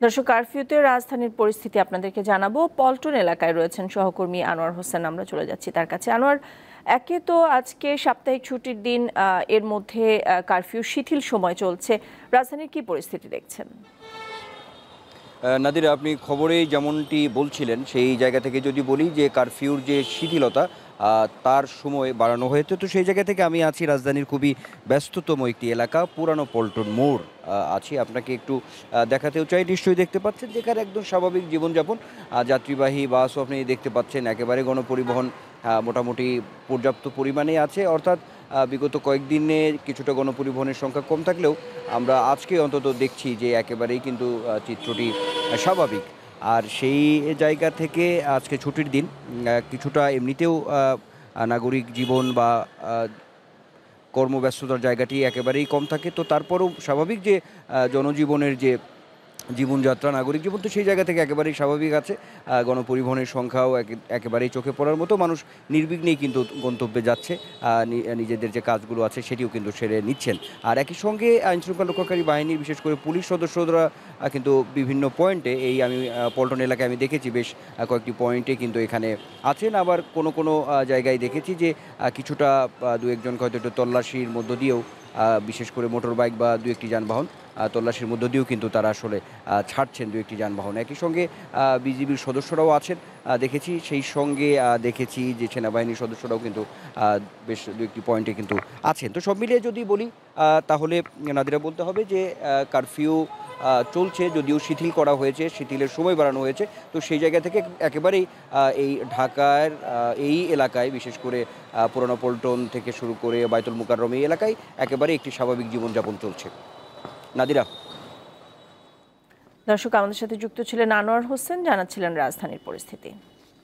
দর্শক, কারফিউতে রাজধানীর পরিস্থিতি আপনাদেরকে জানাবো। পল্টন এলাকায় রয়েছেন সহকর্মী আনোয়ার হোসেন, আমরা চলে যাচ্ছি তার কাছে। আনোয়ার, একে তো আজকে সাপ্তাহিক ছুটির দিন, এর মধ্যে কারফিউ শিথিল সময় চলছে, রাজধানীর কি পরিস্থিতি দেখছেন? নাদিরা, আপনি খবরে যেমনটি বলছিলেন সেই জায়গা থেকে যদি বলি যে কারফিউর যে শিথিলতা তার সময় বাড়ানো হয়েছে, তো সেই জায়গা থেকে আমি আছি রাজধানীর খুবই ব্যস্ততম একটি এলাকা পুরানো পল্টন মোড় আছি। আপনাকে একটু দেখাতেও চাই। নিশ্চয়ই দেখতে পাচ্ছেন যেখানে একদম স্বাভাবিক জীবনযাপন, যাত্রীবাহী বাসও আপনি দেখতে পাচ্ছেন, একেবারে গণপরিবহন মোটামুটি পর্যাপ্ত পরিমাণে আছে। অর্থাৎ বিগত কয়েকদিনে কিছুটা গণপরিবহনের সংখ্যা কম থাকলেও আমরা আজকে অন্তত দেখছি যে একেবারেই কিন্তু চিত্রটি স্বাভাবিক। আর সেই জায়গা থেকে আজকে ছুটির দিন, কিছুটা এমনিতেও নাগরিক জীবন বা কর্মব্যস্ততার জায়গাটি একেবারেই কম থাকে। তো তারপরেও স্বাভাবিক যে জনজীবনের যে জীবনযাত্রা, নাগরিক জীবন, তো সেই জায়গা থেকে একেবারেই স্বাভাবিক আছে। গণপরিবহনের সংখ্যাও একেবারেই চোখে পড়ার মতো। মানুষ নির্বিঘ্নেই কিন্তু গন্তব্যে যাচ্ছে, নিজেদের যে কাজগুলো আছে সেটিও কিন্তু সেরে নিচ্ছেন। আর একই সঙ্গে আইনশৃঙ্খলা রক্ষাকারী বাহিনীর, বিশেষ করে পুলিশ সদস্যরা কিন্তু বিভিন্ন পয়েন্টে, আমি পল্টন এলাকায় আমি দেখেছি বেশ কয়েকটি পয়েন্টে কিন্তু এখানে আছেন। আবার কোনো কোনো জায়গায় দেখেছি যে কিছুটা দু একজন হয়তো একটু তল্লাশির মধ্য দিয়েও, বিশেষ করে মোটর বাইক বা দু একটি যানবাহন তল্লাশির মধ্য দিয়েও কিন্তু তারা আসলে ছাড়ছেন দু একটি যানবাহন। একই সঙ্গে বিজিবির সদস্যরাও আছেন দেখেছি, সেই সঙ্গে দেখেছি যে সেনাবাহিনীর সদস্যরাও কিন্তু বেশ দু একটি পয়েন্টে কিন্তু আছেন। তো সব মিলিয়ে যদি বলি তাহলে নাদিরা বলতে হবে যে কারফিউ চলছে, যদিও শিথিল করা হয়েছে, শিথিলের সময় বাড়ানো হয়েছে। তো সেই জায়গা থেকে একেবারেই এই ঢাকার এই এলাকায়, বিশেষ করে পুরানো পল্টন থেকে শুরু করে বায়তুল মুকাররম, এই এলাকায় একেবারে একটি স্বাভাবিক জীবনযাপন চলছে। নাদিরা। দর্শক, আমাদের সাথে যুক্ত ছিলেন আনোয়ার হোসেন, জানাচ্ছিলেন রাজধানীর পরিস্থিতি।